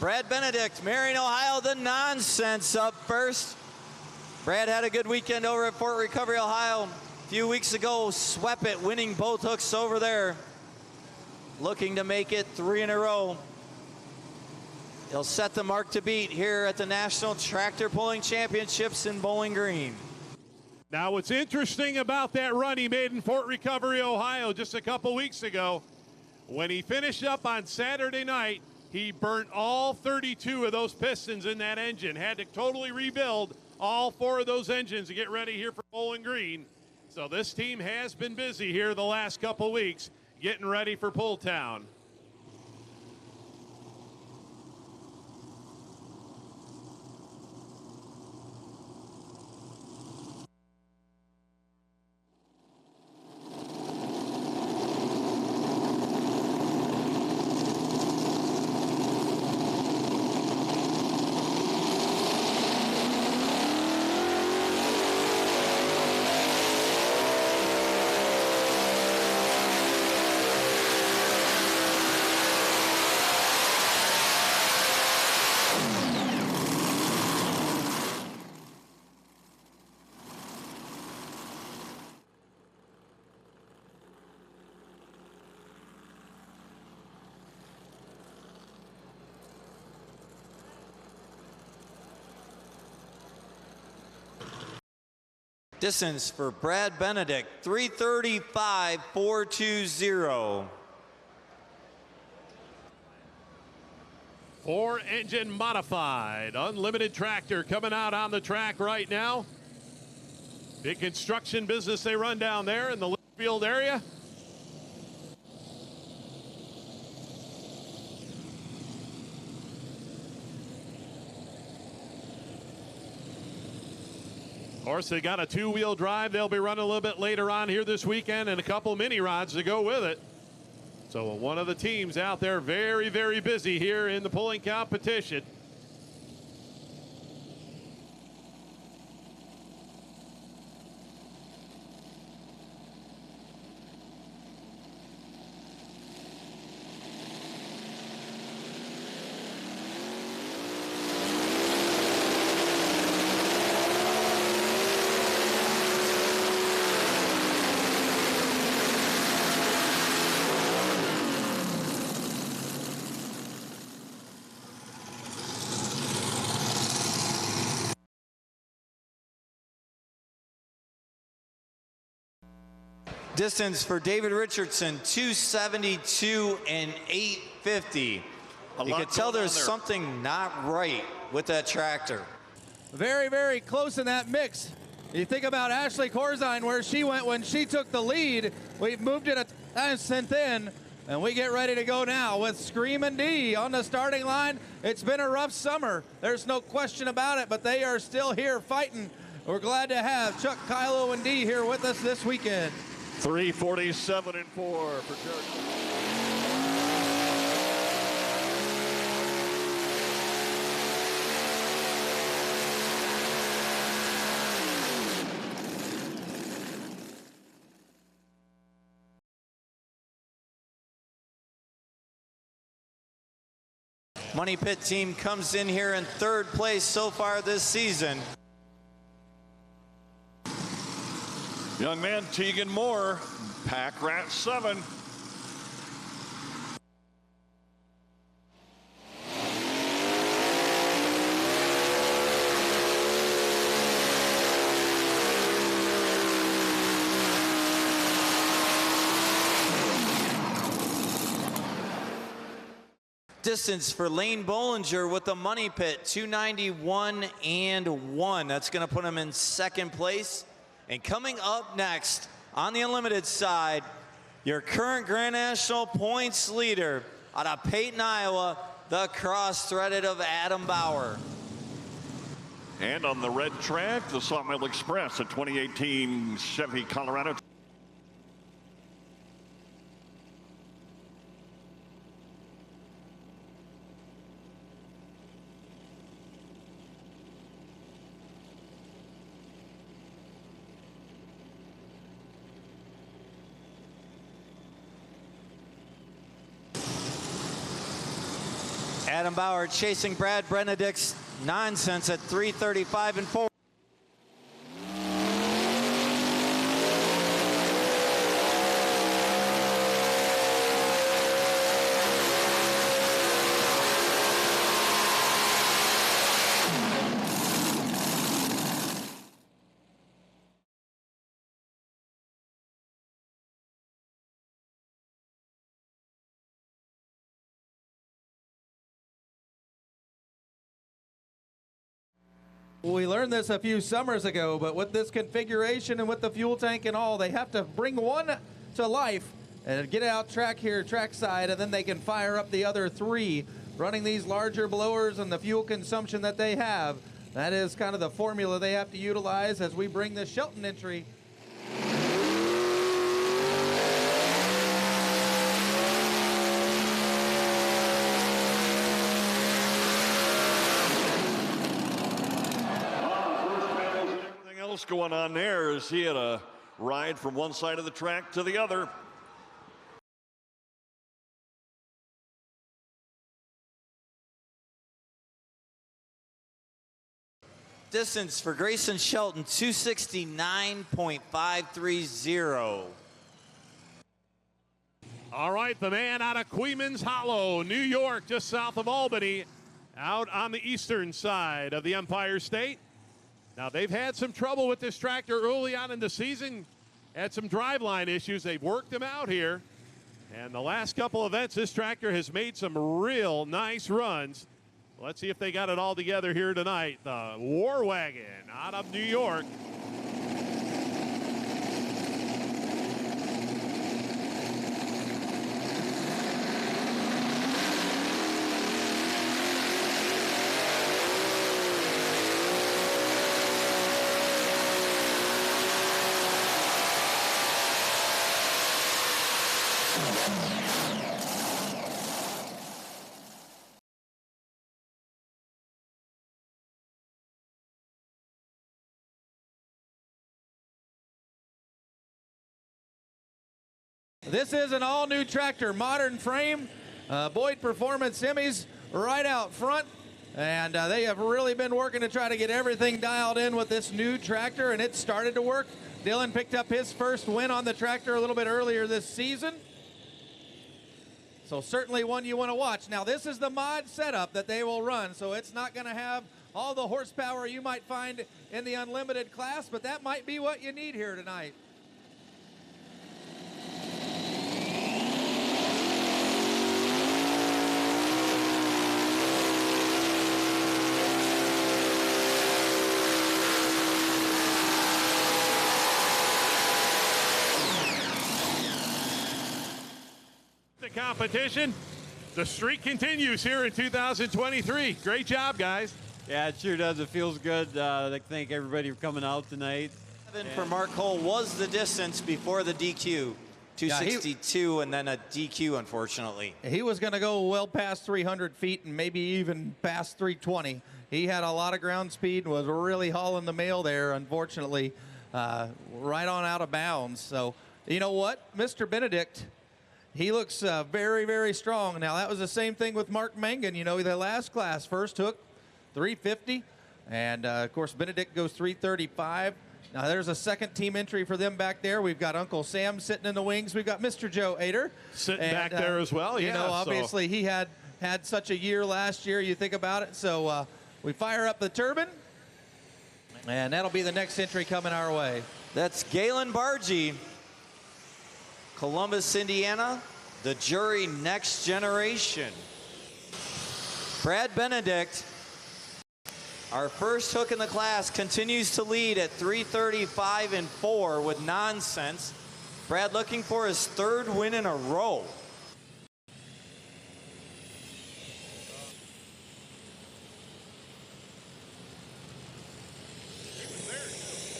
Brad Benedict, Marion, Ohio, the nonsense up first. Brad had a good weekend over at Fort Recovery, Ohio. A few weeks ago, swept it, winning both hooks over there. Looking to make it 3 in a row. He'll set the mark to beat here at the National Tractor Pulling Championships in Bowling Green. Now, what's interesting about that run he made in Fort Recovery, Ohio, just a couple weeks ago, when he finished up on Saturday night, he burnt all 32 of those pistons in that engine, had to totally rebuild all 4 of those engines to get ready here for Bowling Green. So this team has been busy here the last couple weeks getting ready for Pull Town. Distance for Brad Benedict, 3:35.420. 4-engine modified, unlimited tractor coming out on the track right now. Big construction business they run down there in the Litchfield area. Of course, they got a 2-wheel drive they'll be running a little bit later on here this weekend and a couple mini rods to go with it. So one of the teams out there very, very busy here in the pulling competition. Distance for David Richardson, 272 and 850. You can tell there's something not right with that tractor. Very, very close in that mix. You think about Ashley Corzine, where she went when she took the lead. We've moved it a cent in, and we get ready to go now with Screamin D on the starting line. It's been a rough summer. There's no question about it, but they are still here fighting. We're glad to have Chuck, Kylo, and D here with us this weekend. 3:47 and 4 for Chuck. Money Pit team comes in here in 3rd place so far this season. Young man Tegan Moore, Pack Rat 7. Distance for Lane Bollinger with the Money Pit, 291 and 1. That's going to put him in 2nd place. And coming up next on the Unlimited side, your current Grand National points leader out of Peyton, Iowa, the cross-threaded of Adam Bauer. And on the red track, the Sawmill Express, a 2018 Chevy Colorado. Adam Bauer chasing Brad Benedict's nonsense at 3:35 and 4. We learned this a few summers ago, but with this configuration and with the fuel tank and all, they have to bring one to life and get out track here, trackside, and then they can fire up the other three. Running these larger blowers and the fuel consumption that they have, that is kind of the formula they have to utilize as we bring the Shelton entry. Going on there as he had a ride from one side of the track to the other. Distance for Grayson Shelton, 269.530. All right, the man out of Queens Hollow, New York, just south of Albany, out on the eastern side of the Empire State. Now, they've had some trouble with this tractor early on in the season, had some driveline issues. They've worked them out here. And the last couple events, this tractor has made some real nice runs. Let's see if they got it all together here tonight. The War Wagon out of New York. This is an all-new tractor, modern frame, Boyd Performance Semis right out front, and they have really been working to try to get everything dialed in with this new tractor, and it started to work. Dylan picked up his first win on the tractor a little bit earlier this season, so certainly one you want to watch. Now, this is the mod setup that they will run, so it's not going to have all the horsepower you might find in the unlimited class, but that might be what you need here tonight. Competition. The streak continues here in 2023. Great job, guys. Yeah, it sure does. It feels good. I'd like to thank everybody for coming out tonight. For Mark Cole was the distance before the DQ. 262 and then a DQ, unfortunately. He was going to go well past 300 feet and maybe even past 320. He had a lot of ground speed and was really hauling the mail there, unfortunately, right on out of bounds. So, you know what? Mr. Benedict, he looks very, very strong. Now, that was the same thing with Mark Mangan. You know, the last class, first hook, 350. And, of course, Benedict goes 335. Now, there's a second team entry for them back there. We've got Uncle Sam sitting in the wings. We've got Mr. Joe Ader. Sitting back there as well, yeah. You know, obviously, he had such a year last year, you think about it. So we fire up the turbine, and that'll be the next entry coming our way. That's Galen Bargy, Columbus, Indiana, the Jury Next Generation. Brad Benedict, our first hook in the class, continues to lead at 335 and 4 with nonsense. Brad looking for his third win in a row.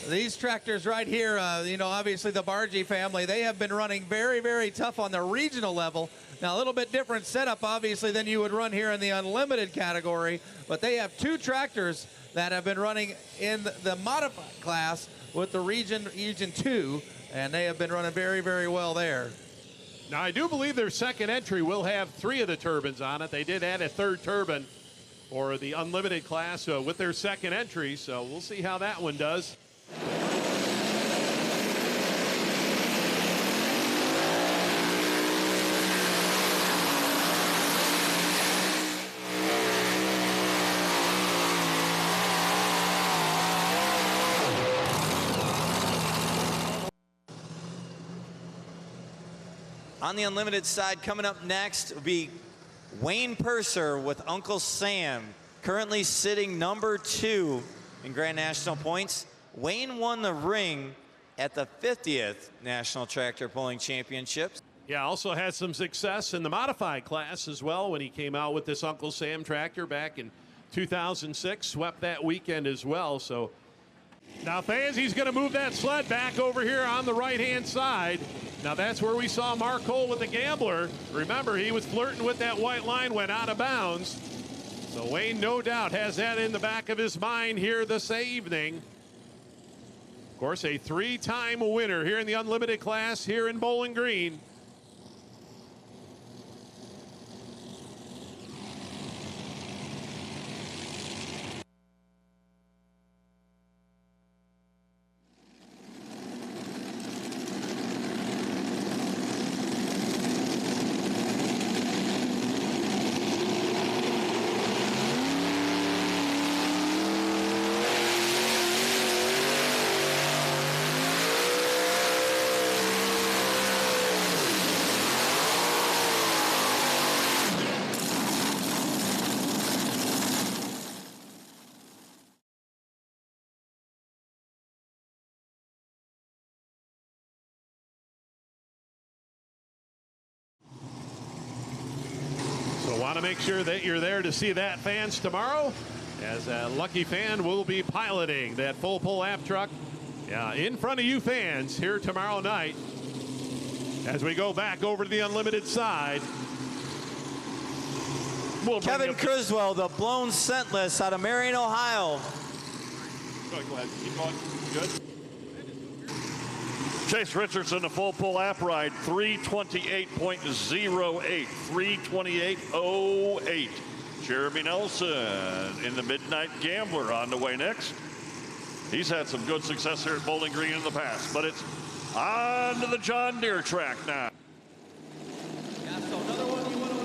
These tractors right here, you know, obviously the Bargy family, they have been running very, very tough on the regional level. Now, a little bit different setup, obviously, than you would run here in the unlimited category, but they have two tractors that have been running in the modified class with the Region 2, and they have been running very, very well there. Now, I do believe their second entry will have 3 of the turbines on it. They did add a 3rd turbine for the unlimited class with their second entry, so we'll see how that one does. On the unlimited side, coming up next will be Wayne Purser with Uncle Sam, currently sitting number 2 in Grand National points. Wayne won the ring at the 50th National Tractor Pulling Championships. Yeah, also had some success in the modified class as well when he came out with this Uncle Sam tractor back in 2006. Swept that weekend as well. So now, fans, he's going to move that sled back over here on the right-hand side. Now, that's where we saw Mark Cole with the Gambler. Remember, he was flirting with that white line, went out of bounds. So Wayne, no doubt, has that in the back of his mind here this evening. Of course, a 3-time winner here in the unlimited class here in Bowling Green. Want to make sure that you're there to see that, fans, tomorrow, as a lucky fan will be piloting that full pull app truck in front of you fans here tomorrow night as we go back over to the unlimited side. Kevin Criswell, the blown Centless out of Marion, Ohio. Go ahead. Keep going. Good. Chase Richardson, a full pull app ride, 328.08, 328.08. Jeremy Nelson in the Midnight Gambler on the way next. He's had some good success here at Bowling Green in the past, but it's on to the John Deere track now. Yeah, so another one you want to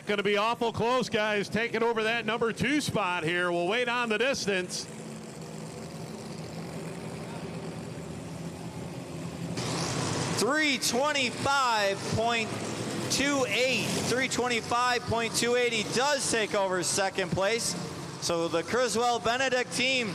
That's going to be awful close, guys, taking over that number 2 spot here. We'll wait on the distance. $325.28. He does take over second place. So the Criswell Benedict team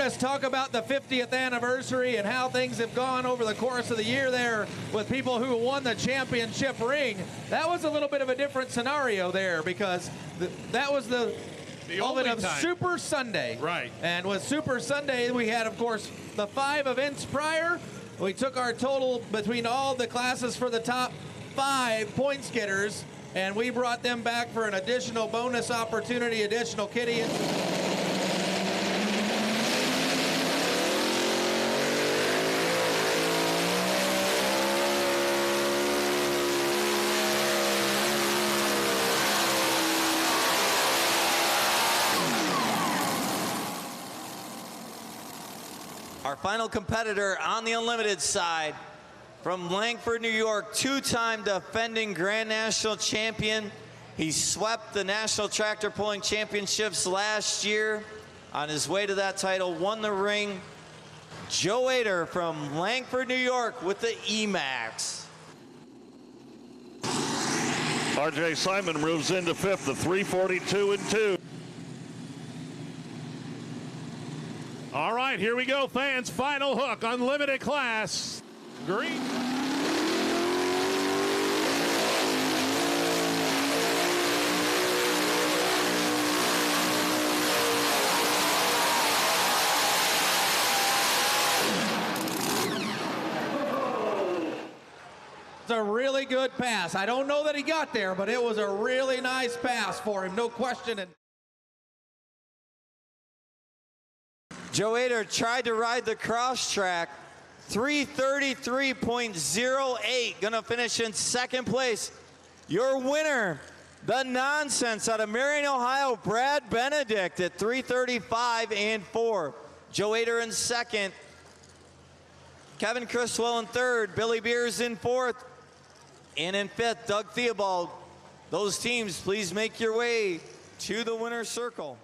us talk about the 50th anniversary and how things have gone over the course of the year there with people who won the championship ring. That was a little bit of a different scenario there because that was the only of time. Super Sunday. Right. And with Super Sunday, we had, of course, the 5 events prior. We took our total between all the classes for the top 5 points getters, and we brought them back for an additional bonus opportunity, additional kitty. Our final competitor on the unlimited side from Langford, New York, 2-time defending Grand National champion. He swept the National Tractor Pulling Championships last year. On his way to that title, won the ring. Joe Ader from Langford, New York with the E-Max. All RJ Simon moves into fifth, the 3:42.2. All right, here we go, fans. Final hook, unlimited class. Green. It's a really good pass. I don't know that he got there, but it was a really nice pass for him, no question. Joe Ader tried to ride the cross track. 3:33.08, gonna finish in second place. Your winner, the nonsense out of Marion, Ohio, Brad Benedict at 3:35.4. Joe Ader in second. Kevin Criswell in third. Billy Beers in fourth. And in fifth, Doug Theobald. Those teams, please make your way to the winner's circle.